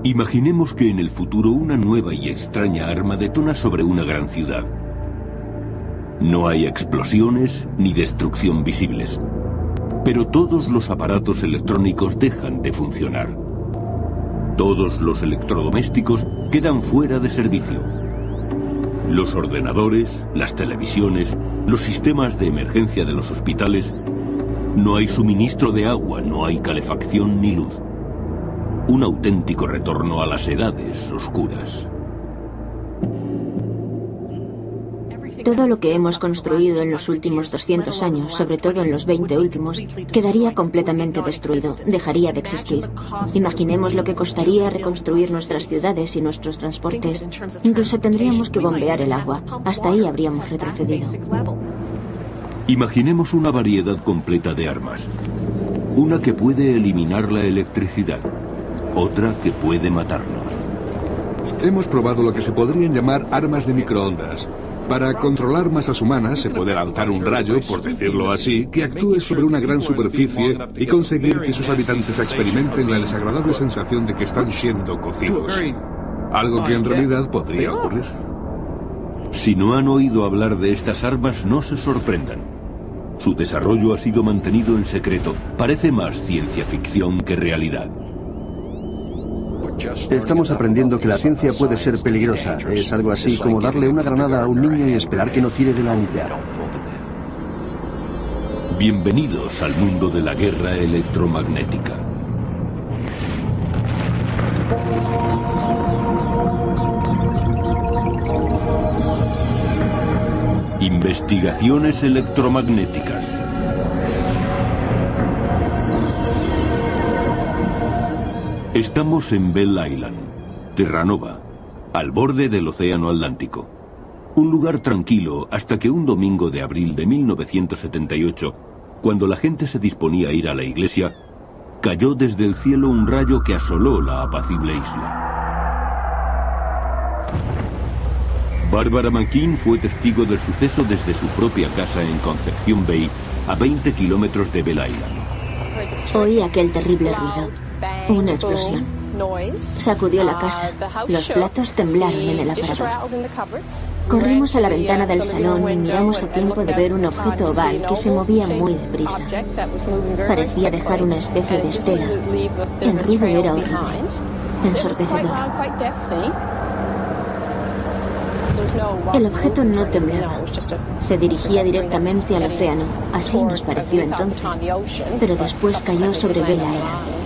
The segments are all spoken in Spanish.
Imaginemos que en el futuro una nueva y extraña arma detona sobre una gran ciudad. No hay explosiones ni destrucción visibles, pero todos los aparatos electrónicos dejan de funcionar. Todos los electrodomésticos quedan fuera de servicio. Los ordenadores, las televisiones, los sistemas de emergencia de los hospitales. No hay suministro de agua, no hay calefacción ni luz. Un auténtico retorno a las edades oscuras. Todo lo que hemos construido en los últimos 200 años, sobre todo en los 20 últimos, quedaría completamente destruido, dejaría de existir. Imaginemos lo que costaría reconstruir nuestras ciudades y nuestros transportes. Incluso tendríamos que bombear el agua. Hasta ahí habríamos retrocedido. Imaginemos una variedad completa de armas. Una que puede eliminar la electricidad. Otra que puede matarnos. Hemos probado lo que se podrían llamar armas de microondas. Para controlar masas humanas se puede lanzar un rayo, por decirlo así, que actúe sobre una gran superficie y conseguir que sus habitantes experimenten la desagradable sensación de que están siendo cocidos. Algo que en realidad podría ocurrir. Si no han oído hablar de estas armas, no se sorprendan. Su desarrollo ha sido mantenido en secreto. Parece más ciencia ficción que realidad. Estamos aprendiendo que la ciencia puede ser peligrosa. Es algo así como darle una granada a un niño y esperar que no tire de la anilla. Bienvenidos al mundo de la guerra electromagnética. Investigaciones electromagnéticas. Estamos en Bell Island, Terranova, al borde del Océano Atlántico. Un lugar tranquilo hasta que un domingo de abril de 1978, cuando la gente se disponía a ir a la iglesia, cayó desde el cielo un rayo que asoló la apacible isla. Barbara McKean fue testigo del suceso desde su propia casa en Concepción Bay, a 20 kilómetros de Bell Island. Oí aquel terrible ruido. Una explosión. Sacudió la casa. Los platos temblaron en el aparador. Corrimos a la ventana del salón y miramos a tiempo de ver un objeto oval que se movía muy deprisa. Parecía dejar una especie de estela. El ruido era horrible, ensordecedor. El objeto no temblaba. Se dirigía directamente al océano. Así nos pareció entonces. Pero después cayó sobre Bell Island.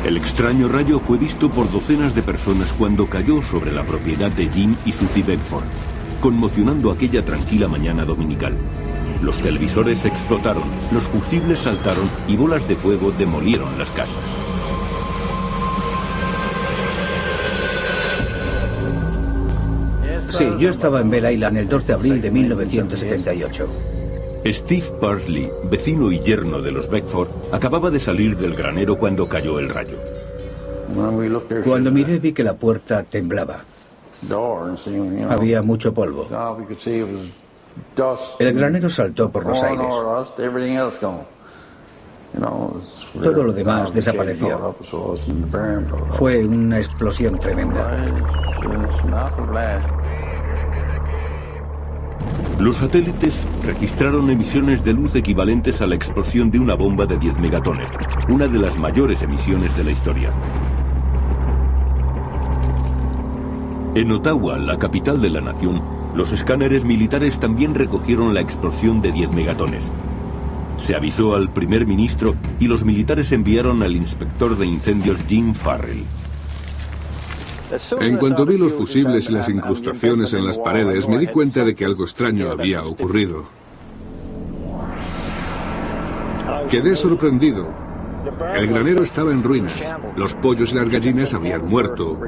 El extraño rayo fue visto por docenas de personas cuando cayó sobre la propiedad de Jim y Susie Beckford, conmocionando aquella tranquila mañana dominical. Los televisores explotaron, los fusibles saltaron y bolas de fuego demolieron las casas. Sí, yo estaba en Bell Island el 2 de abril de 1978. Steve Parsley, vecino y yerno de los Beckford, acababa de salir del granero cuando cayó el rayo. Cuando miré vi que la puerta temblaba. Había mucho polvo. El granero saltó por los aires. Todo lo demás desapareció. Fue una explosión tremenda. Los satélites registraron emisiones de luz equivalentes a la explosión de una bomba de 10 megatones, una de las mayores emisiones de la historia. En Ottawa, la capital de la nación, los escáneres militares también recogieron la explosión de 10 megatones. Se avisó al primer ministro y los militares enviaron al inspector de incendios Jim Farrell. En cuanto vi los fusibles y las incrustaciones en las paredes, me di cuenta de que algo extraño había ocurrido. Quedé sorprendido. El granero estaba en ruinas. Los pollos y las gallinas habían muerto.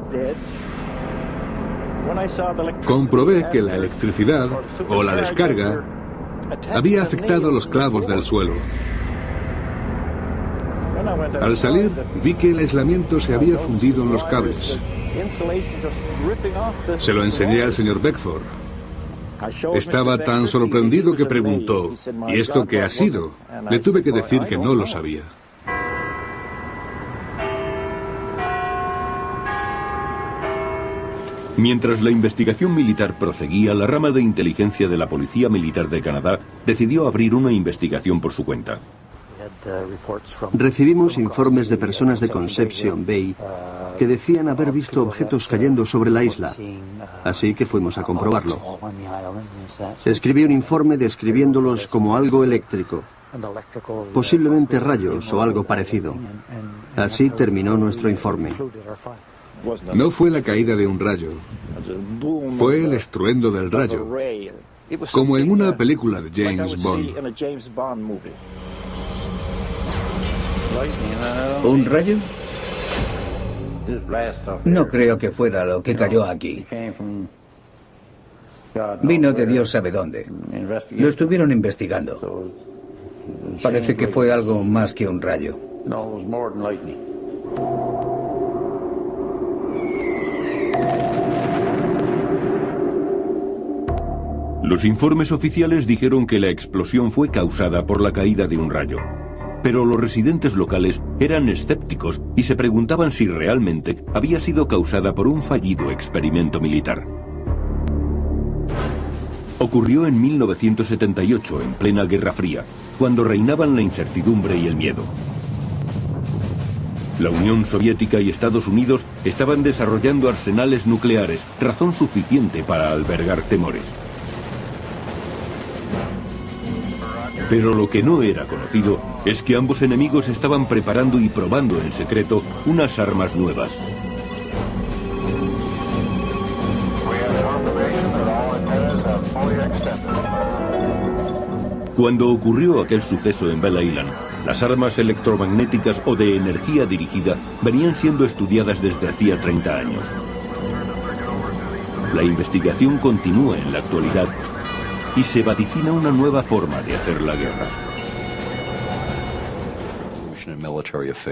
Comprobé que la electricidad, o la descarga, había afectado los clavos del suelo. Al salir, vi que el aislamiento se había fundido en los cables. Se lo enseñé al señor Beckford. Estaba tan sorprendido que preguntó, ¿y esto qué ha sido? Le tuve que decir que no lo sabía. Mientras la investigación militar proseguía, la rama de inteligencia de la Policía Militar de Canadá decidió abrir una investigación por su cuenta. Recibimos informes de personas de Conception Bay que decían haber visto objetos cayendo sobre la isla, así que fuimos a comprobarlo. Escribí un informe describiéndolos como algo eléctrico, posiblemente rayos o algo parecido. Así terminó nuestro informe. No fue la caída de un rayo, fue el estruendo del rayo, como en una película de James Bond. ¿Un rayo? No creo que fuera lo que cayó aquí. Vino de Dios sabe dónde. Lo estuvieron investigando. Parece que fue algo más que un rayo. Los informes oficiales dijeron que la explosión fue causada por la caída de un rayo. Pero los residentes locales eran escépticos y se preguntaban si realmente había sido causada por un fallido experimento militar. Ocurrió en 1978, en plena Guerra Fría, cuando reinaban la incertidumbre y el miedo. La Unión Soviética y Estados Unidos estaban desarrollando arsenales nucleares, razón suficiente para albergar temores. Pero lo que no era conocido es que ambos enemigos estaban preparando y probando en secreto unas armas nuevas. Cuando ocurrió aquel suceso en Belle Island, las armas electromagnéticas o de energía dirigida venían siendo estudiadas desde hacía 30 años. La investigación continúa en la actualidad y se vaticina una nueva forma de hacer la guerra.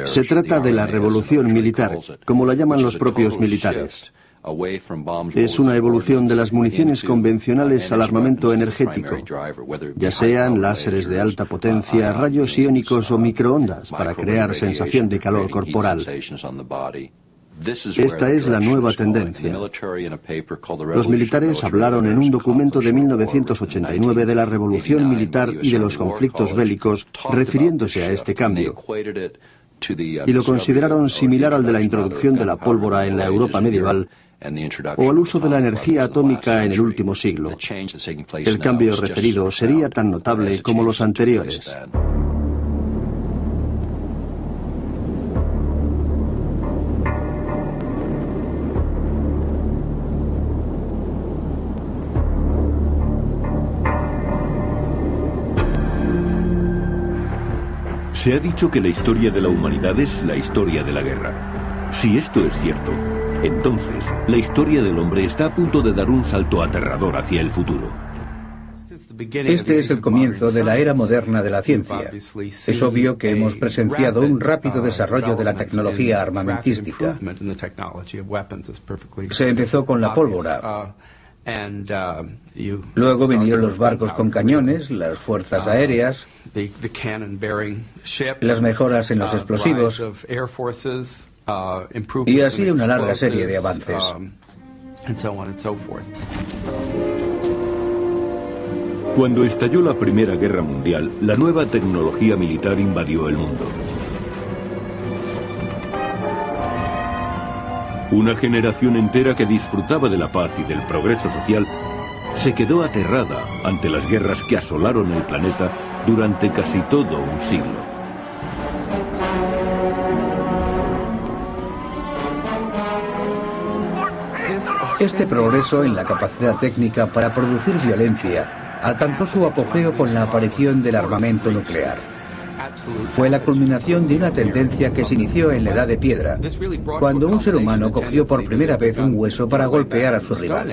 Se trata de la revolución militar, como la llaman los propios militares. Es una evolución de las municiones convencionales al armamento energético, ya sean láseres de alta potencia, rayos iónicos o microondas, para crear sensación de calor corporal. Esta es la nueva tendencia. Los militares hablaron en un documento de 1989 de la revolución militar y de los conflictos bélicos, refiriéndose a este cambio, y lo consideraron similar al de la introducción de la pólvora en la Europa medieval o al uso de la energía atómica en el último siglo. El cambio referido sería tan notable como los anteriores. Se ha dicho que la historia de la humanidad es la historia de la guerra. Si esto es cierto, entonces la historia del hombre está a punto de dar un salto aterrador hacia el futuro. Este es el comienzo de la era moderna de la ciencia. Es obvio que hemos presenciado un rápido desarrollo de la tecnología armamentística. Se empezó con la pólvora. Luego vinieron los barcos con cañones, las fuerzas aéreas, las mejoras en los explosivos, y así una larga serie de avances. Cuando estalló la Primera Guerra Mundial, la nueva tecnología militar invadió el mundo. Una generación entera que disfrutaba de la paz y del progreso social se quedó aterrada ante las guerras que asolaron el planeta durante casi todo un siglo. Este progreso en la capacidad técnica para producir violencia alcanzó su apogeo con la aparición del armamento nuclear. Fue la culminación de una tendencia que se inició en la Edad de Piedra, cuando un ser humano cogió por primera vez un hueso para golpear a su rival.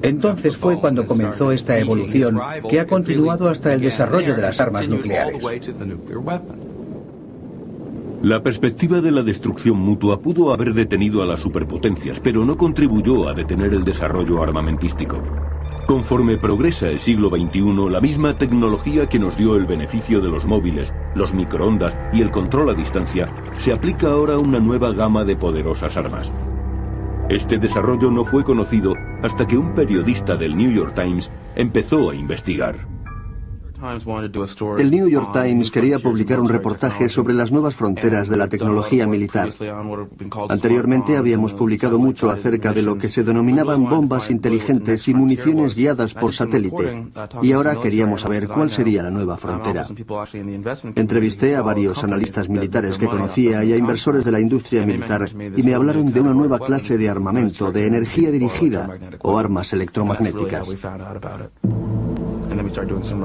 Entonces fue cuando comenzó esta evolución que ha continuado hasta el desarrollo de las armas nucleares. La perspectiva de la destrucción mutua pudo haber detenido a las superpotencias, pero no contribuyó a detener el desarrollo armamentístico. Conforme progresa el siglo XXI, la misma tecnología que nos dio el beneficio de los móviles, los microondas y el control a distancia, se aplica ahora a una nueva gama de poderosas armas. Este desarrollo no fue conocido hasta que un periodista del New York Times empezó a investigar. El New York Times quería publicar un reportaje sobre las nuevas fronteras de la tecnología militar. Anteriormente habíamos publicado mucho acerca de lo que se denominaban bombas inteligentes y municiones guiadas por satélite, y ahora queríamos saber cuál sería la nueva frontera. Entrevisté a varios analistas militares que conocía y a inversores de la industria militar y me hablaron de una nueva clase de armamento, de energía dirigida o armas electromagnéticas.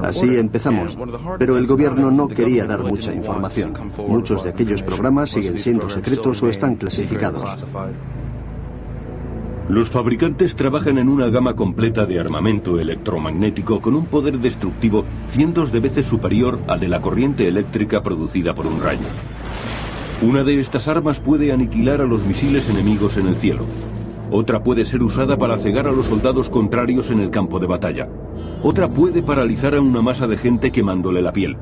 Así empezamos, pero el gobierno no quería dar mucha información. Muchos de aquellos programas siguen siendo secretos o están clasificados. Los fabricantes trabajan en una gama completa de armamento electromagnético con un poder destructivo cientos de veces superior al de la corriente eléctrica producida por un rayo. Una de estas armas puede aniquilar a los misiles enemigos en el cielo. Otra puede ser usada para cegar a los soldados contrarios en el campo de batalla. Otra puede paralizar a una masa de gente quemándole la piel.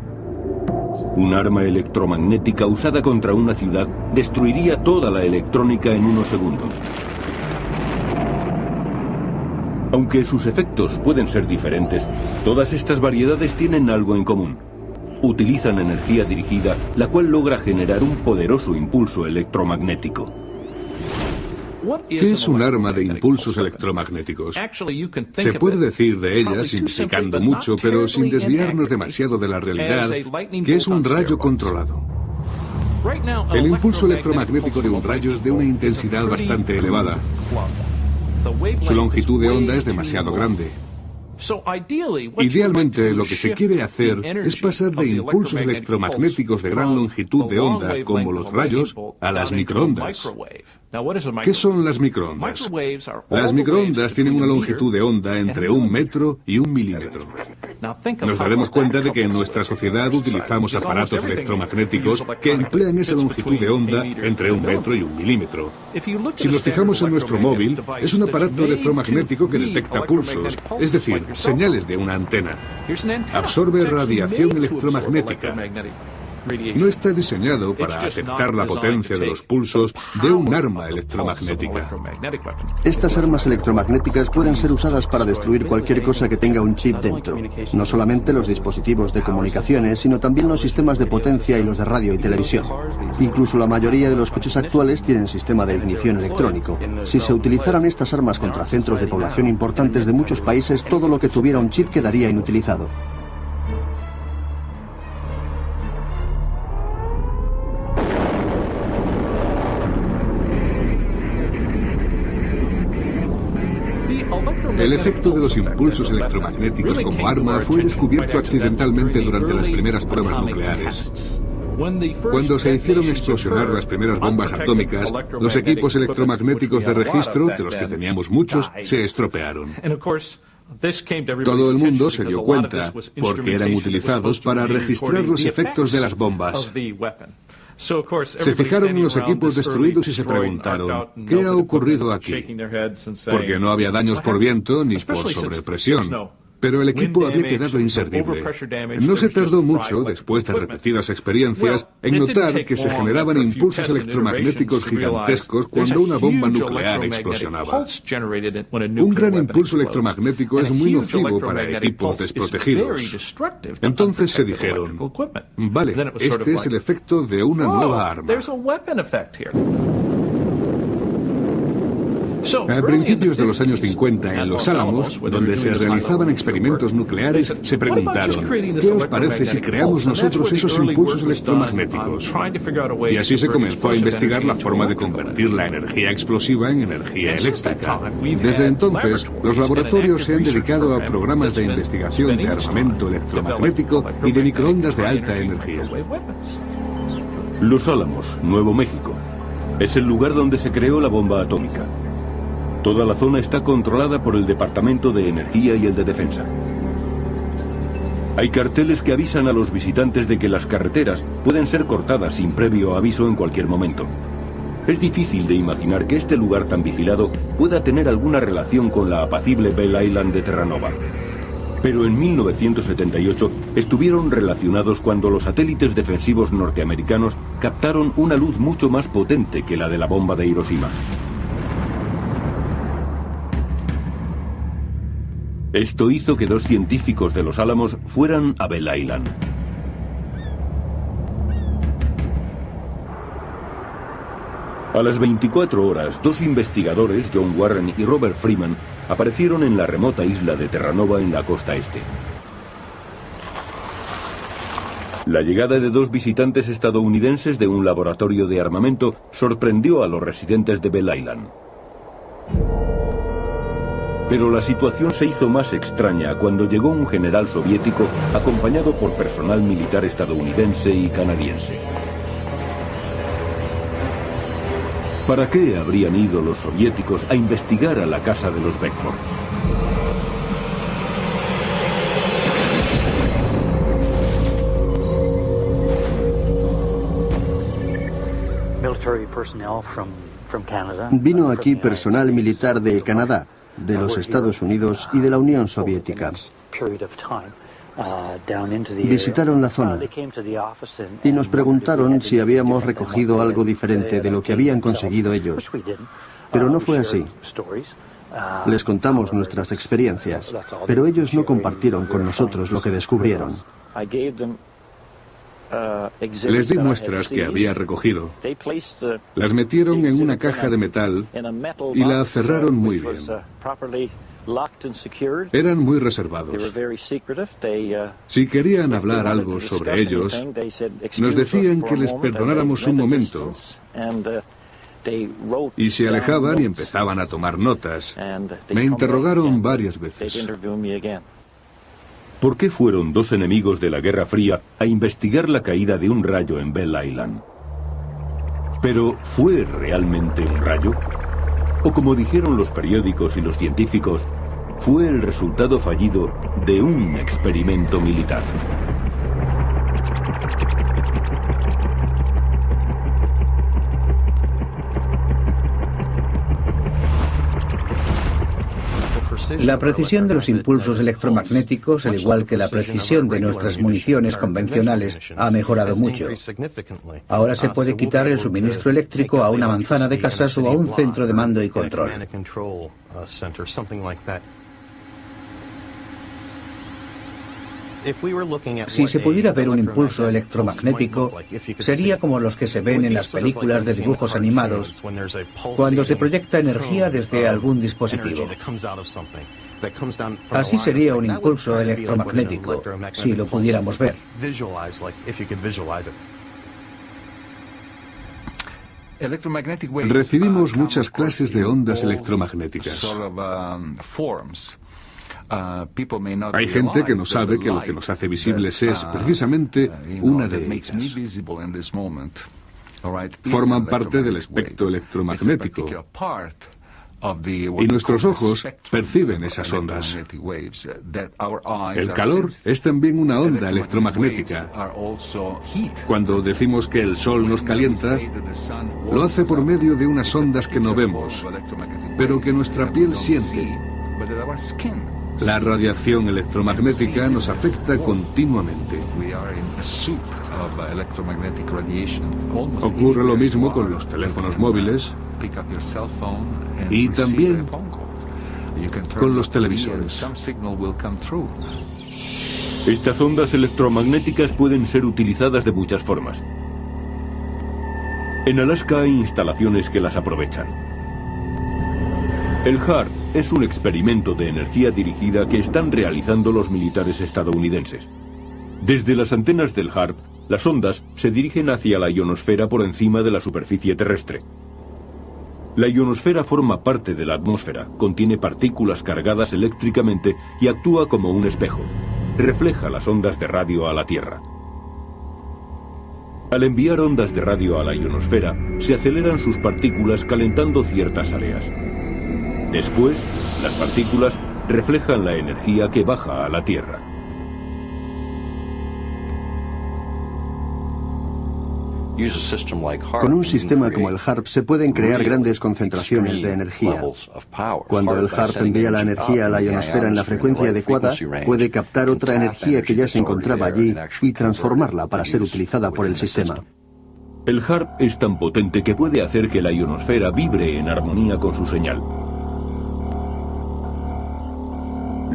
Un arma electromagnética usada contra una ciudad destruiría toda la electrónica en unos segundos. Aunque sus efectos pueden ser diferentes, todas estas variedades tienen algo en común. Utilizan energía dirigida, la cual logra generar un poderoso impulso electromagnético. ¿Qué es un arma de impulsos electromagnéticos? Se puede decir de ella, simplificando mucho, pero sin desviarnos demasiado de la realidad, que es un rayo controlado. El impulso electromagnético de un rayo es de una intensidad bastante elevada. Su longitud de onda es demasiado grande. Idealmente, lo que se quiere hacer es pasar de impulsos electromagnéticos de gran longitud de onda, como los rayos, a las microondas. ¿Qué son las microondas? Las microondas tienen una longitud de onda entre 1 metro y 1 milímetro. Nos daremos cuenta de que en nuestra sociedad utilizamos aparatos electromagnéticos que emplean esa longitud de onda entre 1 metro y 1 milímetro. Si nos fijamos en nuestro móvil, es un aparato electromagnético que detecta pulsos, es decir, señales de una antena. Absorbe radiación electromagnética. No está diseñado para aceptar la potencia de los pulsos de un arma electromagnética. Estas armas electromagnéticas pueden ser usadas para destruir cualquier cosa que tenga un chip dentro. No solamente los dispositivos de comunicaciones, sino también los sistemas de potencia y los de radio y televisión. Incluso la mayoría de los coches actuales tienen sistema de ignición electrónico. Si se utilizaran estas armas contra centros de población importantes de muchos países, todo lo que tuviera un chip quedaría inutilizado. El efecto de los impulsos electromagnéticos como arma fue descubierto accidentalmente durante las primeras pruebas nucleares. Cuando se hicieron explosionar las primeras bombas atómicas, los equipos electromagnéticos de registro, de los que teníamos muchos, se estropearon. Todo el mundo se dio cuenta, porque eran utilizados para registrar los efectos de las bombas. Se fijaron en los equipos destruidos y se preguntaron, ¿qué ha ocurrido aquí? Porque no había daños por viento ni por sobrepresión. Pero el equipo había quedado inservible. No se tardó mucho, después de repetidas experiencias, en notar que se generaban impulsos electromagnéticos gigantescos cuando una bomba nuclear explosionaba. Un gran impulso electromagnético es muy nocivo para equipos desprotegidos. Entonces se dijeron, vale, este es el efecto de una nueva arma. A principios de los años 50, en Los Álamos, donde se realizaban experimentos nucleares, se preguntaron, ¿qué os parece si creamos nosotros esos impulsos electromagnéticos? Y así se comenzó a investigar la forma de convertir la energía explosiva en energía eléctrica. Desde entonces, los laboratorios se han dedicado a programas de investigación de armamento electromagnético y de microondas de alta energía. Los Álamos, Nuevo México, es el lugar donde se creó la bomba atómica. Toda la zona está controlada por el Departamento de Energía y el de Defensa. Hay carteles que avisan a los visitantes de que las carreteras pueden ser cortadas sin previo aviso en cualquier momento. Es difícil de imaginar que este lugar tan vigilado pueda tener alguna relación con la apacible Bell Island de Terranova. Pero en 1978 estuvieron relacionados cuando los satélites defensivos norteamericanos captaron una luz mucho más potente que la de la bomba de Hiroshima. Esto hizo que 2 científicos de Los Álamos fueran a Bell Island. A las 24 horas, 2 investigadores, John Warren y Robert Freeman, aparecieron en la remota isla de Terranova en la costa este. La llegada de 2 visitantes estadounidenses de un laboratorio de armamento sorprendió a los residentes de Bell Island. Pero la situación se hizo más extraña cuando llegó un general soviético acompañado por personal militar estadounidense y canadiense. ¿Para qué habrían ido los soviéticos a investigar a la casa de los Beckford? Vino aquí personal militar de Canadá, de los Estados Unidos y de la Unión Soviética. Visitaron la zona y nos preguntaron si habíamos recogido algo diferente de lo que habían conseguido ellos. Pero no fue así. Les contamos nuestras experiencias, pero ellos no compartieron con nosotros lo que descubrieron. Les di muestras que había recogido. Las metieron en una caja de metal y la cerraron muy bien. Eran muy reservados. Si querían hablar algo sobre ellos, nos decían que les perdonáramos un momento. Y se alejaban y empezaban a tomar notas. Me interrogaron varias veces. ¿Por qué fueron 2 enemigos de la Guerra Fría a investigar la caída de un rayo en Bell Island? ¿Pero fue realmente un rayo? O como dijeron los periódicos y los científicos, fue el resultado fallido de un experimento militar. La precisión de los impulsos electromagnéticos, al igual que la precisión de nuestras municiones convencionales, ha mejorado mucho. Ahora se puede quitar el suministro eléctrico a una manzana de casas o a un centro de mando y control. Si se pudiera ver un impulso electromagnético, sería como los que se ven en las películas de dibujos animados, cuando se proyecta energía desde algún dispositivo. Así sería un impulso electromagnético, si lo pudiéramos ver. Recibimos muchas clases de ondas electromagnéticas. Hay gente que no sabe que lo que nos hace visibles es precisamente una de ellas. Forman parte del espectro electromagnético y nuestros ojos perciben esas ondas. El calor es también una onda electromagnética. Cuando decimos que el sol nos calienta, lo hace por medio de unas ondas que no vemos, pero que nuestra piel siente. La radiación electromagnética nos afecta continuamente. Ocurre lo mismo con los teléfonos móviles y también con los televisores. Estas ondas electromagnéticas pueden ser utilizadas de muchas formas. En Alaska hay instalaciones que las aprovechan. El HAARP es un experimento de energía dirigida que están realizando los militares estadounidenses. Desde las antenas del HAARP, las ondas se dirigen hacia la ionosfera por encima de la superficie terrestre. La ionosfera forma parte de la atmósfera, contiene partículas cargadas eléctricamente y actúa como un espejo. Refleja las ondas de radio a la Tierra. Al enviar ondas de radio a la ionosfera, se aceleran sus partículas calentando ciertas áreas. Después, las partículas reflejan la energía que baja a la Tierra. Con un sistema como el HAARP se pueden crear grandes concentraciones de energía. Cuando el HAARP envía la energía a la ionosfera en la frecuencia adecuada, puede captar otra energía que ya se encontraba allí y transformarla para ser utilizada por el sistema. El HAARP es tan potente que puede hacer que la ionosfera vibre en armonía con su señal.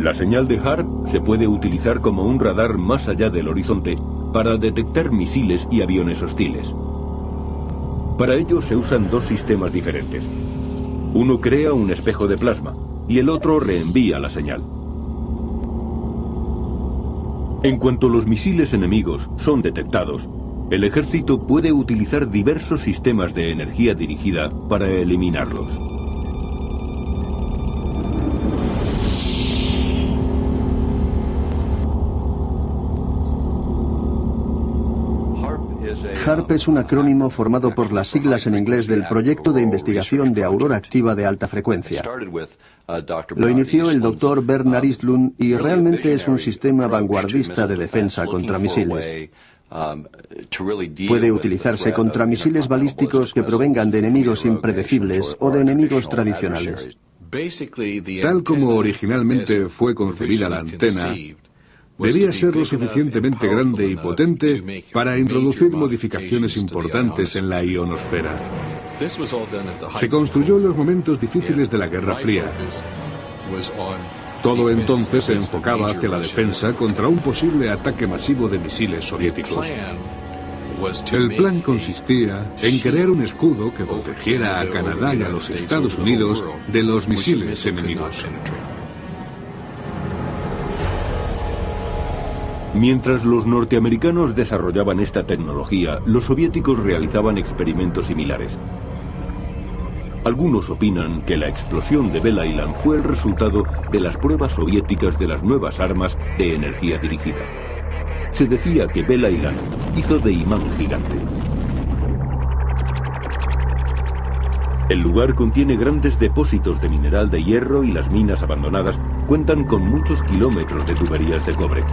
La señal de HARP se puede utilizar como un radar más allá del horizonte para detectar misiles y aviones hostiles. Para ello se usan dos sistemas diferentes. Uno crea un espejo de plasma y el otro reenvía la señal. En cuanto los misiles enemigos son detectados, el ejército puede utilizar diversos sistemas de energía dirigida para eliminarlos. HARP es un acrónimo formado por las siglas en inglés del Proyecto de Investigación de Aurora Activa de Alta Frecuencia. Lo inició el Dr. Bernard Eastlund y realmente es un sistema vanguardista de defensa contra misiles. Puede utilizarse contra misiles balísticos que provengan de enemigos impredecibles o de enemigos tradicionales. Tal como originalmente fue concebida la antena, debía ser lo suficientemente grande y potente para introducir modificaciones importantes en la ionosfera. Se construyó en los momentos difíciles de la Guerra Fría. Todo entonces se enfocaba hacia la defensa contra un posible ataque masivo de misiles soviéticos. El plan consistía en crear un escudo que protegiera a Canadá y a los Estados Unidos de los misiles enemigos. Mientras los norteamericanos desarrollaban esta tecnología, los soviéticos realizaban experimentos similares. Algunos opinan que la explosión de Belle Island fue el resultado de las pruebas soviéticas de las nuevas armas de energía dirigida. Se decía que Belle Island hizo de imán gigante. El lugar contiene grandes depósitos de mineral de hierro y las minas abandonadas cuentan con muchos kilómetros de tuberías de cobre.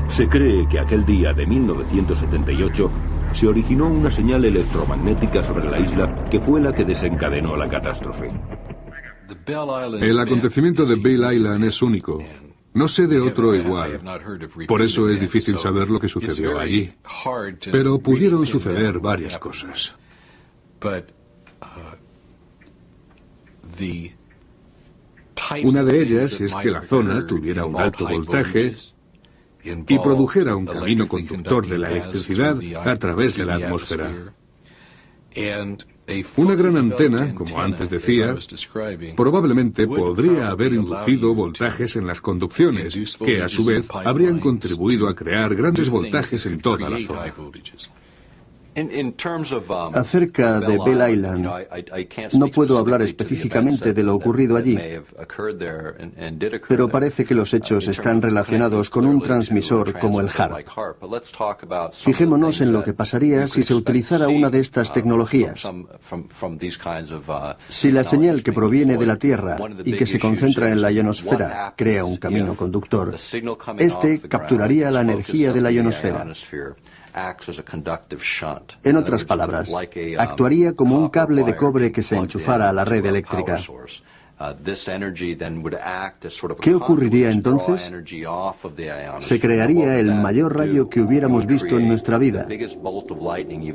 Se cree que aquel día de 1978 se originó una señal electromagnética sobre la isla que fue la que desencadenó la catástrofe. El acontecimiento de Belle Island es único. No sé de otro igual. Por eso es difícil saber lo que sucedió allí. Pero pudieron suceder varias cosas. Una de ellas es que la zona tuviera un alto voltaje y produjera un camino conductor de la electricidad a través de la atmósfera. Una gran antena, como antes decía, probablemente podría haber inducido voltajes en las conducciones, que a su vez habrían contribuido a crear grandes voltajes en toda la zona. Acerca de Belle Island, no puedo hablar específicamente de lo ocurrido allí, pero parece que los hechos están relacionados con un transmisor como el HARP. Fijémonos en lo que pasaría si se utilizara una de estas tecnologías. Si la señal que proviene de la Tierra y que se concentra en la ionosfera crea un camino conductor, este capturaría la energía de la ionosfera. En otras palabras, actuaría como un cable de cobre que se enchufara a la red eléctrica. ¿Qué ocurriría entonces? Se crearía el mayor rayo que hubiéramos visto en nuestra vida.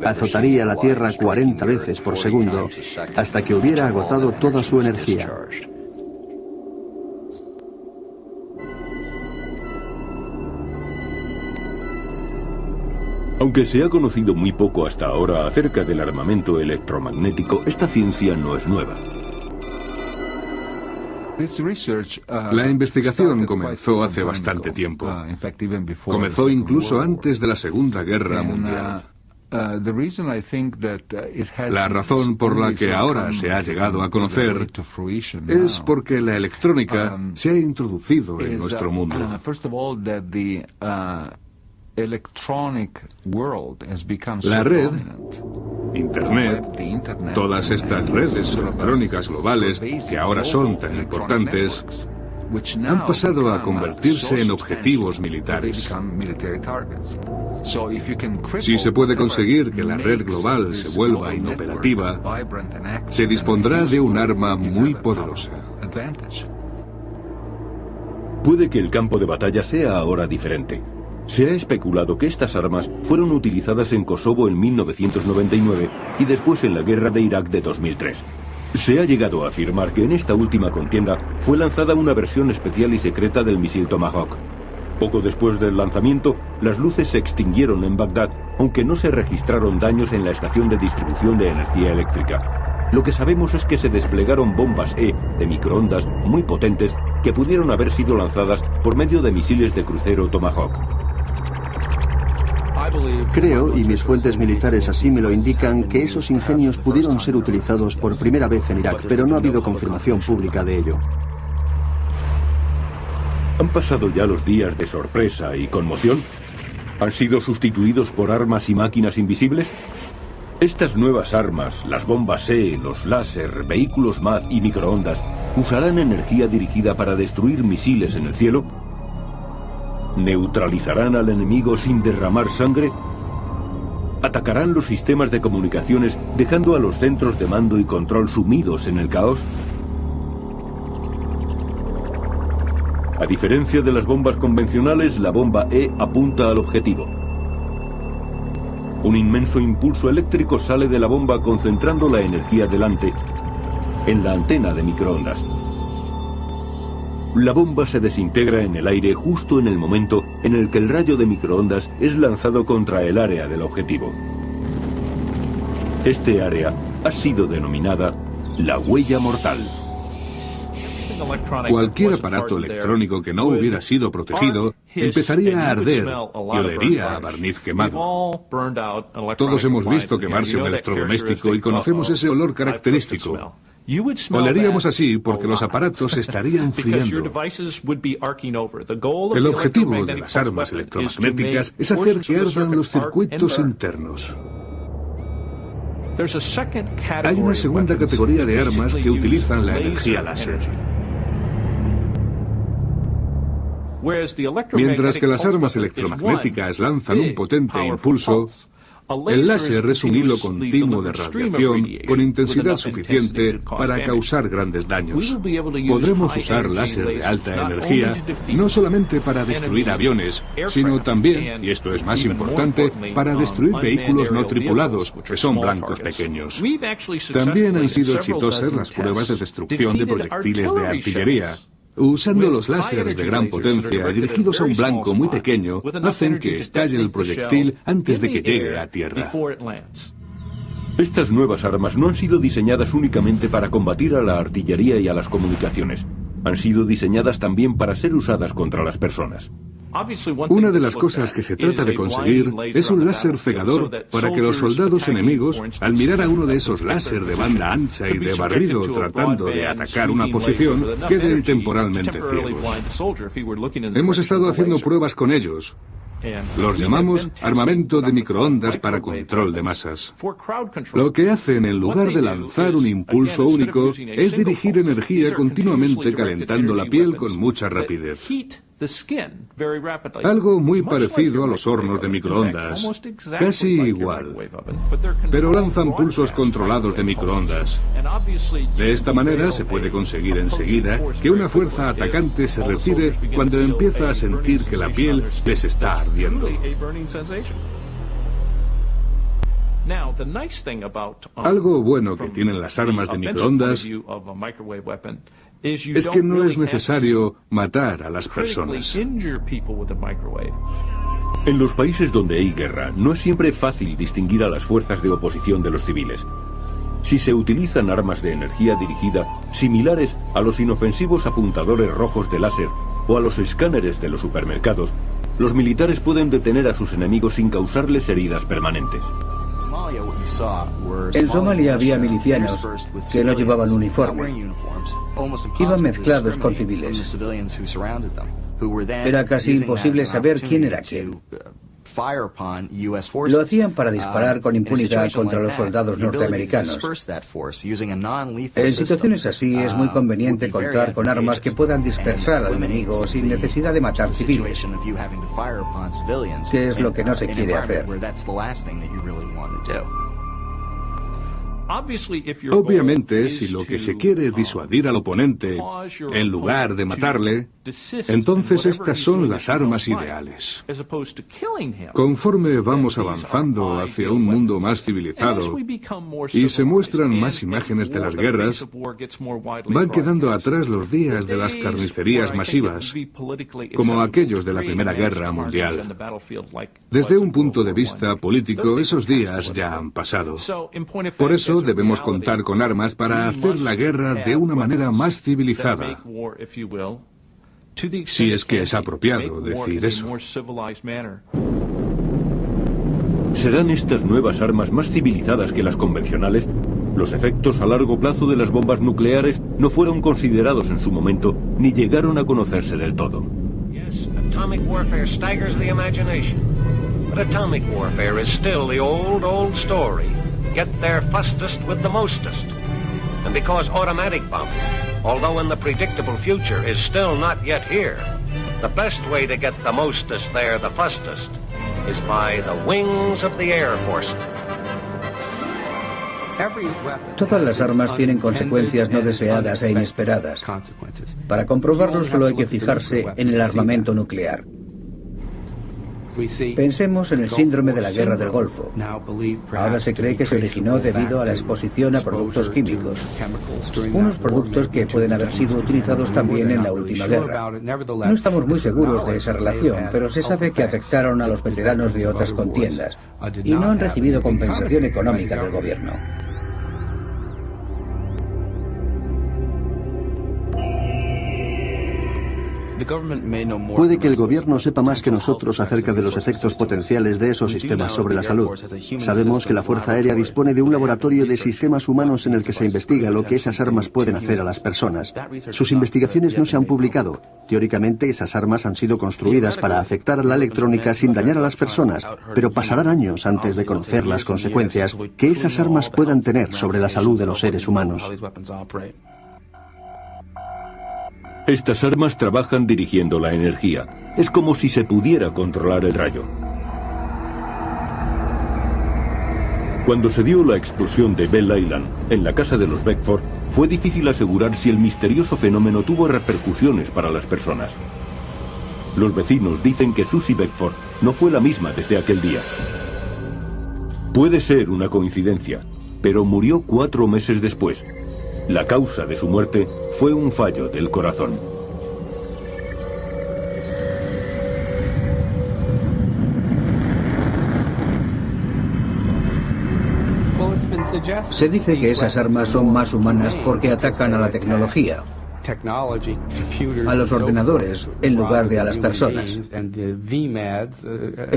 Azotaría la Tierra 40 veces por segundo hasta que hubiera agotado toda su energía. Aunque se ha conocido muy poco hasta ahora acerca del armamento electromagnético, esta ciencia no es nueva. La investigación comenzó hace bastante tiempo. Comenzó incluso antes de la Segunda Guerra Mundial. La razón por la que ahora se ha llegado a conocer es porque la electrónica se ha introducido en nuestro mundo. La red, Internet, todas estas redes electrónicas globales que ahora son tan importantes, han pasado a convertirse en objetivos militares. Si se puede conseguir que la red global se vuelva inoperativa, se dispondrá de un arma muy poderosa. Puede que el campo de batalla sea ahora diferente. Se ha especulado que estas armas fueron utilizadas en Kosovo en 1999 y después en la guerra de Irak de 2003. Se ha llegado a afirmar que en esta última contienda fue lanzada una versión especial y secreta del misil Tomahawk. Poco después del lanzamiento, las luces se extinguieron en Bagdad, aunque no se registraron daños en la estación de distribución de energía eléctrica. Lo que sabemos es que se desplegaron bombas E de microondas muy potentes que pudieron haber sido lanzadas por medio de misiles de crucero Tomahawk. Creo, y mis fuentes militares así me lo indican, que esos ingenios pudieron ser utilizados por primera vez en Irak, pero no ha habido confirmación pública de ello. ¿Han pasado ya los días de sorpresa y conmoción? ¿Han sido sustituidos por armas y máquinas invisibles? Estas nuevas armas, las bombas E, los láser, vehículos MAD y microondas, ¿usarán energía dirigida para destruir misiles en el cielo? ¿Neutralizarán al enemigo sin derramar sangre? ¿Atacarán los sistemas de comunicaciones dejando a los centros de mando y control sumidos en el caos? A diferencia de las bombas convencionales, la bomba E apunta al objetivo. Un inmenso impulso eléctrico sale de la bomba concentrando la energía delante, en la antena de microondas. La bomba se desintegra en el aire justo en el momento en el que el rayo de microondas es lanzado contra el área del objetivo. Este área ha sido denominada la huella mortal. Cualquier aparato electrónico que no hubiera sido protegido empezaría a arder y olería a barniz quemado. Todos hemos visto quemarse un electrodoméstico y conocemos ese olor característico. Oleríamos así porque los aparatos estarían friando. El objetivo de las armas electromagnéticas es hacer que ardan los circuitos internos. Hay una segunda categoría de armas que utilizan la energía láser. Mientras que las armas electromagnéticas lanzan un potente impulso, el láser es un hilo continuo de radiación con intensidad suficiente para causar grandes daños. Podremos usar láser de alta energía no solamente para destruir aviones, sino también, y esto es más importante, para destruir vehículos no tripulados, que son blancos pequeños. También han sido exitosas las pruebas de destrucción de proyectiles de artillería. Usando los láseres de gran potencia dirigidos a un blanco muy pequeño, hacen que estalle el proyectil antes de que llegue a tierra. Estas nuevas armas no han sido diseñadas únicamente para combatir a la artillería y a las comunicaciones. Han sido diseñadas también para ser usadas contra las personas. Una de las cosas que se trata de conseguir es un láser cegador para que los soldados enemigos, al mirar a uno de esos láser de banda ancha y de barrido tratando de atacar una posición, queden temporalmente ciegos. Hemos estado haciendo pruebas con ellos. Los llamamos armamento de microondas para control de masas. Lo que hacen en lugar de lanzar un impulso único es dirigir energía continuamente calentando la piel con mucha rapidez. Algo muy parecido a los hornos de microondas, casi igual, pero lanzan pulsos controlados de microondas. De esta manera se puede conseguir enseguida que una fuerza atacante se retire cuando empieza a sentir que la piel les está ardiendo. Algo bueno que tienen las armas de microondas es que no es necesario matar a las personas. En los países donde hay guerra, no es siempre fácil distinguir a las fuerzas de oposición de los civiles. Si se utilizan armas de energía dirigida similares a los inofensivos apuntadores rojos de láser o a los escáneres de los supermercados, los militares pueden detener a sus enemigos sin causarles heridas permanentes. En Somalia había milicianos que no llevaban uniforme. Iban mezclados con civiles. Era casi imposible saber quién era quién. Lo hacían para disparar con impunidad contra los soldados norteamericanos. En situaciones así es muy conveniente contar con armas que puedan dispersar al enemigo sin necesidad de matar civiles, que es lo que no se quiere hacer. Obviamente, si lo que se quiere es disuadir al oponente en lugar de matarle, entonces estas son las armas ideales. Conforme vamos avanzando hacia un mundo más civilizado y se muestran más imágenes de las guerras, van quedando atrás los días de las carnicerías masivas, como aquellos de la Primera Guerra Mundial. Desde un punto de vista político, esos días ya han pasado. Por eso debemos contar con armas para hacer la guerra de una manera más civilizada. Si es que es apropiado decir eso. ¿Serán estas nuevas armas más civilizadas que las convencionales? Los efectos a largo plazo de las bombas nucleares no fueron considerados en su momento, ni llegaron a conocerse del todo. Atomic warfare staggers the imagination. But atomic warfare is still the old story. Get there fastest with the mostest. And because automatic bombing, although in the predictable future, is still not yet here, the best way to get the mostest there the fastest is by the wings of the Air Force. Todas las armas tienen consecuencias no deseadas e inesperadas. Para comprobarlo solo hay que fijarse en el armamento nuclear. Pensemos en el síndrome de la Guerra del Golfo. Ahora se cree que se originó debido a la exposición a productos químicos, unos productos que pueden haber sido utilizados también en la última guerra. No estamos muy seguros de esa relación, pero se sabe que afectaron a los veteranos de otras contiendas y no han recibido compensación económica del gobierno. Puede que el gobierno sepa más que nosotros acerca de los efectos potenciales de esos sistemas sobre la salud. Sabemos que la Fuerza Aérea dispone de un laboratorio de sistemas humanos en el que se investiga lo que esas armas pueden hacer a las personas. Sus investigaciones no se han publicado. Teóricamente, esas armas han sido construidas para afectar a la electrónica sin dañar a las personas, pero pasarán años antes de conocer las consecuencias que esas armas puedan tener sobre la salud de los seres humanos. Estas armas trabajan dirigiendo la energía. Es como si se pudiera controlar el rayo. Cuando se dio la explosión de Belle Island en la casa de los Beckford, fue difícil asegurar si el misterioso fenómeno tuvo repercusiones para las personas. Los vecinos dicen que Susie Beckford no fue la misma desde aquel día. Puede ser una coincidencia, pero murió 4 meses después. La causa de su muerte fue un fallo del corazón. Se dice que esas armas son más humanas porque atacan a la tecnología, a los ordenadores, en lugar de a las personas. El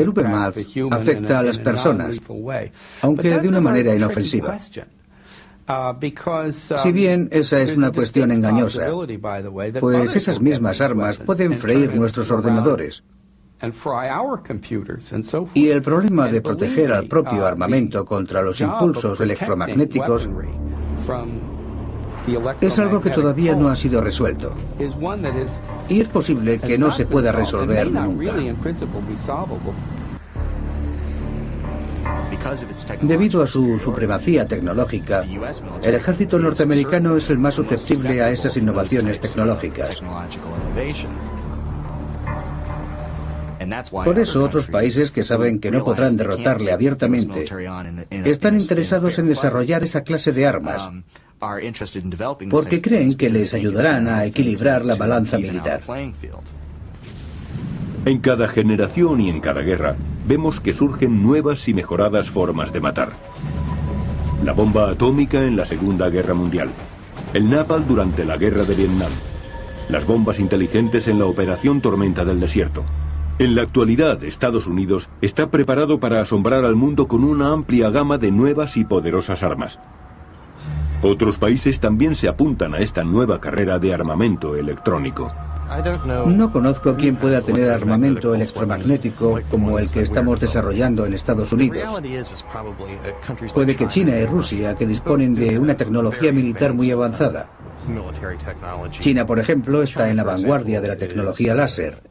VMAD afecta a las personas, aunque de una manera inofensiva. Si bien esa es una cuestión engañosa, pues esas mismas armas pueden freír nuestros ordenadores. Y el problema de proteger al propio armamento contra los impulsos electromagnéticos es algo que todavía no ha sido resuelto. Y es posible que no se pueda resolver nunca. Debido a su supremacía tecnológica, el ejército norteamericano es el más susceptible a esas innovaciones tecnológicas. Por eso otros países que saben que no podrán derrotarle abiertamente están interesados en desarrollar esa clase de armas, porque creen que les ayudarán a equilibrar la balanza militar. En cada generación y en cada guerra, vemos que surgen nuevas y mejoradas formas de matar. La bomba atómica en la Segunda Guerra Mundial, el napalm durante la Guerra de Vietnam, las bombas inteligentes en la Operación Tormenta del Desierto. En la actualidad, Estados Unidos está preparado para asombrar al mundo con una amplia gama de nuevas y poderosas armas. Otros países también se apuntan a esta nueva carrera de armamento electrónico. No conozco quién pueda tener armamento electromagnético como el que estamos desarrollando en Estados Unidos. Puede que China y Rusia, que disponen de una tecnología militar muy avanzada. China, por ejemplo, está en la vanguardia de la tecnología láser.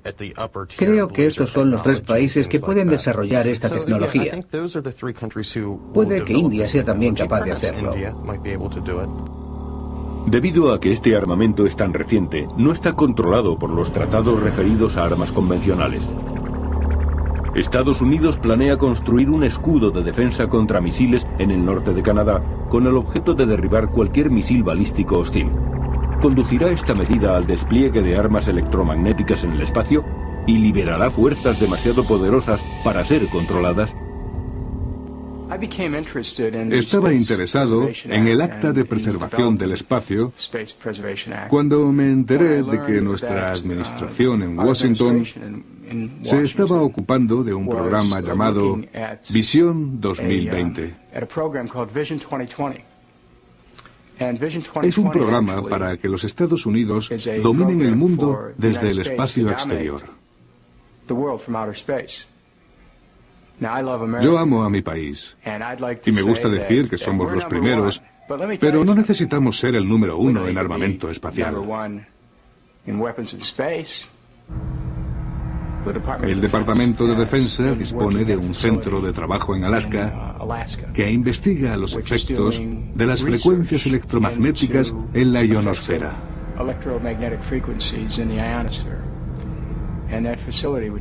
Creo que estos son los 3 países que pueden desarrollar esta tecnología. Puede que India sea también capaz de hacerlo. Debido a que este armamento es tan reciente, no está controlado por los tratados referidos a armas convencionales. Estados Unidos planea construir un escudo de defensa contra misiles en el norte de Canadá, con el objeto de derribar cualquier misil balístico hostil. ¿Conducirá esta medida al despliegue de armas electromagnéticas en el espacio? ¿Y liberará fuerzas demasiado poderosas para ser controladas? Estaba interesado en el Acta de Preservación del Espacio cuando me enteré de que nuestra administración en Washington se estaba ocupando de un programa llamado Visión 2020. Es un programa para que los Estados Unidos dominen el mundo desde el espacio exterior. Yo amo a mi país y me gusta decir que somos los primeros, pero no necesitamos ser el número 1 en armamento espacial. El Departamento de Defensa dispone de un centro de trabajo en Alaska que investiga los efectos de las frecuencias electromagnéticas en la ionosfera.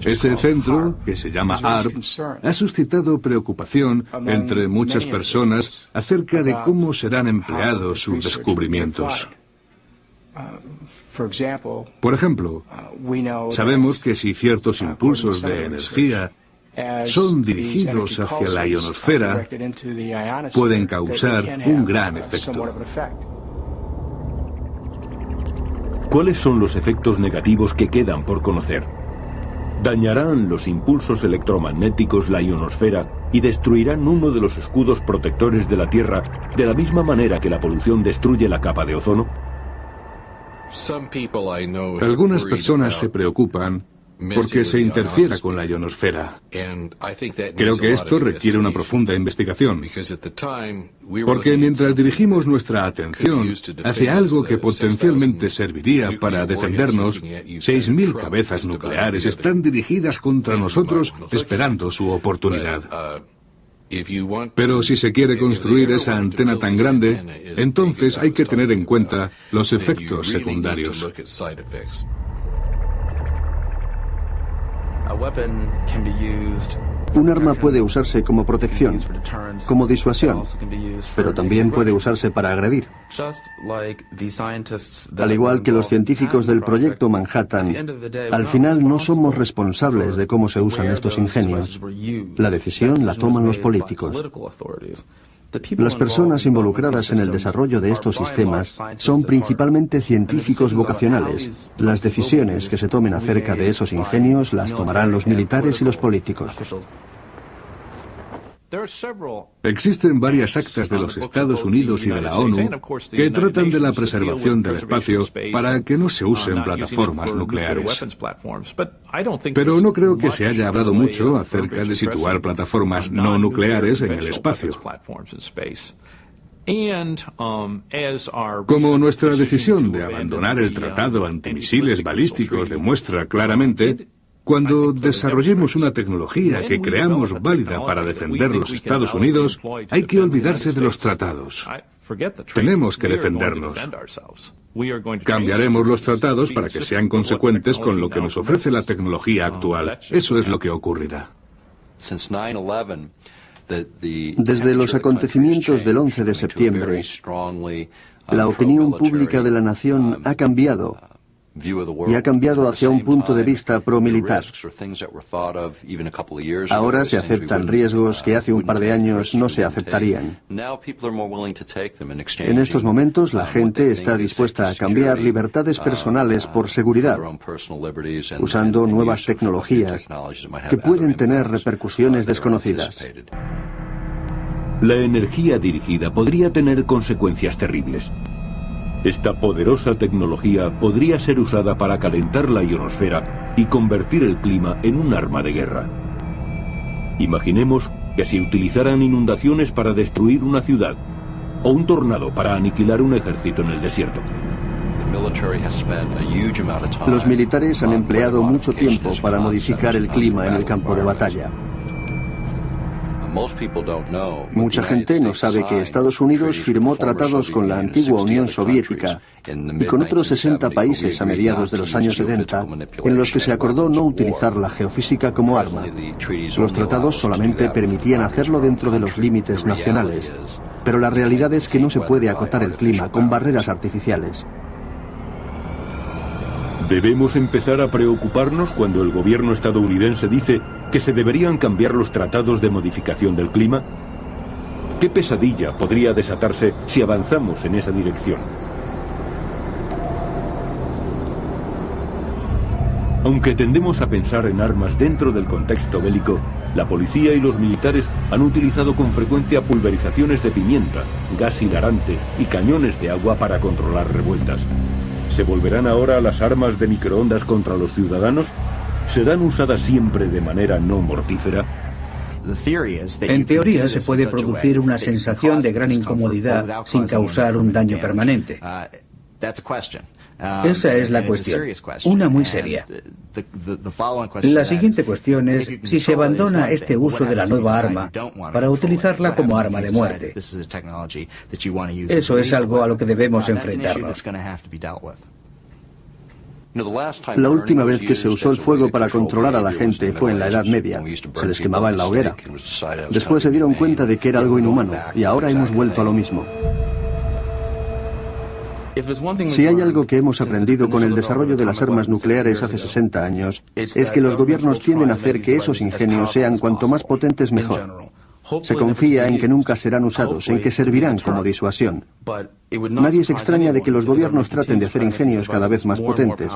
Ese centro, que se llama ARP, ha suscitado preocupación entre muchas personas acerca de cómo serán empleados sus descubrimientos. Por ejemplo, sabemos que si ciertos impulsos de energía son dirigidos hacia la ionosfera, pueden causar un gran efecto. ¿Cuáles son los efectos negativos que quedan por conocer? Dañarán los impulsos electromagnéticos la ionosfera y destruirán uno de los escudos protectores de la Tierra de la misma manera que la polución destruye la capa de ozono. Algunas personas se preocupan porque se interfiera con la ionosfera. Creo que esto requiere una profunda investigación, porque mientras dirigimos nuestra atención hacia algo que potencialmente serviría para defendernos, 6.000 cabezas nucleares están dirigidas contra nosotros esperando su oportunidad. Pero si se quiere construir esa antena tan grande, entonces hay que tener en cuenta los efectos secundarios. Un arma puede usarse como protección, como disuasión, pero también puede usarse para agredir. Al igual que los científicos del Proyecto Manhattan, al final no somos responsables de cómo se usan estos ingenios. La decisión la toman los políticos. Las personas involucradas en el desarrollo de estos sistemas son principalmente científicos vocacionales. Las decisiones que se tomen acerca de esos ingenios las tomarán los militares y los políticos. Existen varias actas de los Estados Unidos y de la ONU que tratan de la preservación del espacio para que no se usen plataformas nucleares. Pero no creo que se haya hablado mucho acerca de situar plataformas no nucleares en el espacio. Como nuestra decisión de abandonar el tratado antimisiles balísticos demuestra claramente, cuando desarrollemos una tecnología que creamos válida para defender los Estados Unidos, hay que olvidarse de los tratados. Tenemos que defendernos. Cambiaremos los tratados para que sean consecuentes con lo que nos ofrece la tecnología actual. Eso es lo que ocurrirá. Desde los acontecimientos del 11 de septiembre, la opinión pública de la nación ha cambiado. Y ha cambiado hacia un punto de vista pro-militar. Ahora se aceptan riesgos que hace un par de años no se aceptarían. En estos momentos la gente está dispuesta a cambiar libertades personales por seguridad, usando nuevas tecnologías que pueden tener repercusiones desconocidas. La energía dirigida podría tener consecuencias terribles. Esta poderosa tecnología podría ser usada para calentar la ionosfera y convertir el clima en un arma de guerra. Imaginemos que se utilizaran inundaciones para destruir una ciudad o un tornado para aniquilar un ejército en el desierto. Los militares han empleado mucho tiempo para modificar el clima en el campo de batalla. Mucha gente no sabe que Estados Unidos firmó tratados con la antigua Unión Soviética y con otros 60 países a mediados de los años 70, en los que se acordó no utilizar la geofísica como arma. Los tratados solamente permitían hacerlo dentro de los límites nacionales, pero la realidad es que no se puede acotar el clima con barreras artificiales. Debemos empezar a preocuparnos cuando el gobierno estadounidense dice que se deberían cambiar los tratados de modificación del clima. ¿Qué pesadilla podría desatarse si avanzamos en esa dirección? Aunque tendemos a pensar en armas dentro del contexto bélico, la policía y los militares han utilizado con frecuencia pulverizaciones de pimienta, gas hilarante y cañones de agua para controlar revueltas. ¿Se volverán ahora las armas de microondas contra los ciudadanos? ¿Serán usadas siempre de manera no mortífera? En teoría se puede producir una sensación de gran incomodidad sin causar un daño permanente. Esa es la cuestión, una muy seria. La siguiente cuestión es si se abandona este uso de la nueva arma para utilizarla como arma de muerte. Eso es algo a lo que debemos enfrentarnos. La última vez que se usó el fuego para controlar a la gente fue en la Edad Media. Se les quemaba en la hoguera. Después se dieron cuenta de que era algo inhumano y ahora hemos vuelto a lo mismo. Si hay algo que hemos aprendido con el desarrollo de las armas nucleares hace 60 años, es que los gobiernos tienden a hacer que esos ingenios sean cuanto más potentes mejor. Se confía en que nunca serán usados, en que servirán como disuasión. Nadie se extraña de que los gobiernos traten de hacer ingenios cada vez más potentes.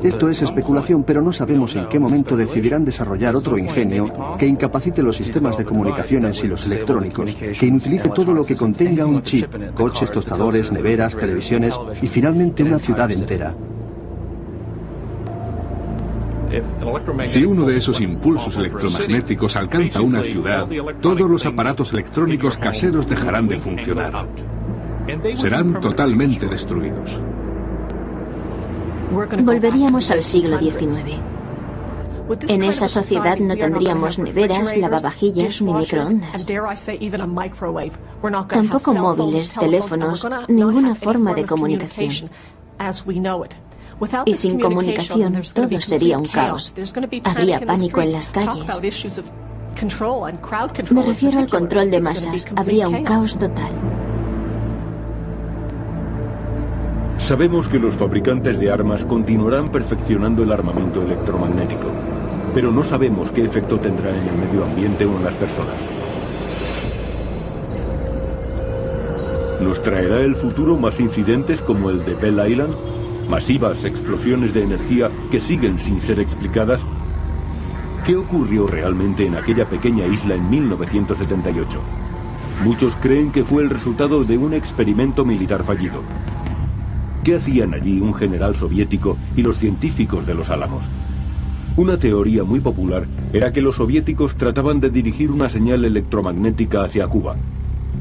Esto es especulación, pero no sabemos en qué momento decidirán desarrollar otro ingenio que incapacite los sistemas de comunicaciones y los electrónicos, que inutilice todo lo que contenga un chip, coches, tostadores, neveras, televisiones y finalmente una ciudad entera. Si uno de esos impulsos electromagnéticos alcanza una ciudad, todos los aparatos electrónicos caseros dejarán de funcionar. Serán totalmente destruidos. Volveríamos al siglo XIX. En esa sociedad no tendríamos neveras, lavavajillas ni microondas. Tampoco móviles, teléfonos, ninguna forma de comunicación. Y sin comunicación todo sería un caos. Habría pánico en las calles. Me refiero al control de masas. Habría un caos total. Sabemos que los fabricantes de armas continuarán perfeccionando el armamento electromagnético, pero no sabemos qué efecto tendrá en el medio ambiente o en las personas. ¿Nos traerá el futuro más incidentes como el de Bell Island? ¿Masivas explosiones de energía que siguen sin ser explicadas? ¿Qué ocurrió realmente en aquella pequeña isla en 1978? Muchos creen que fue el resultado de un experimento militar fallido. ¿Qué hacían allí un general soviético y los científicos de los Álamos? Una teoría muy popular era que los soviéticos trataban de dirigir una señal electromagnética hacia Cuba,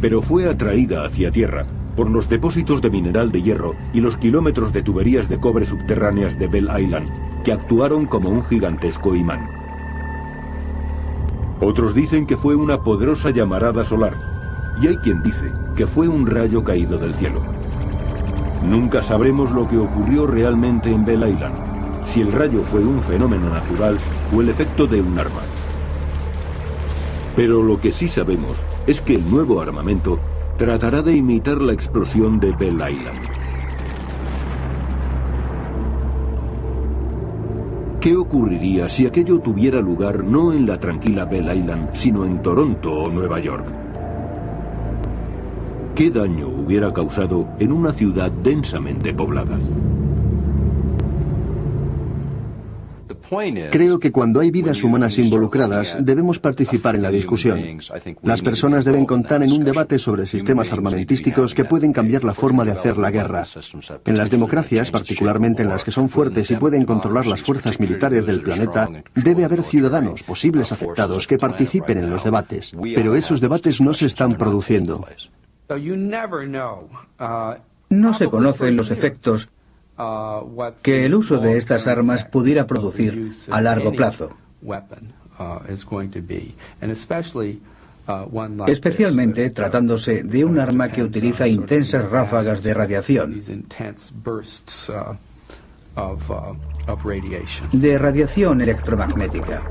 pero fue atraída hacia tierra por los depósitos de mineral de hierro y los kilómetros de tuberías de cobre subterráneas de Bell Island, que actuaron como un gigantesco imán. Otros dicen que fue una poderosa llamarada solar, y hay quien dice que fue un rayo caído del cielo. Nunca sabremos lo que ocurrió realmente en Bell Island, si el rayo fue un fenómeno natural o el efecto de un arma. Pero lo que sí sabemos es que el nuevo armamento tratará de imitar la explosión de Bell Island. ¿Qué ocurriría si aquello tuviera lugar no en la tranquila Bell Island, sino en Toronto o Nueva York? ¿Qué daño hubiera causado en una ciudad densamente poblada? Creo que cuando hay vidas humanas involucradas, debemos participar en la discusión. Las personas deben contar en un debate sobre sistemas armamentísticos que pueden cambiar la forma de hacer la guerra. En las democracias, particularmente en las que son fuertes y pueden controlar las fuerzas militares del planeta, debe haber ciudadanos, posibles afectados, que participen en los debates. Pero esos debates no se están produciendo. No se conocen los efectos que el uso de estas armas pudiera producir a largo plazo. Especialmente tratándose de un arma que utiliza intensas ráfagas de radiación, de radiación electromagnética.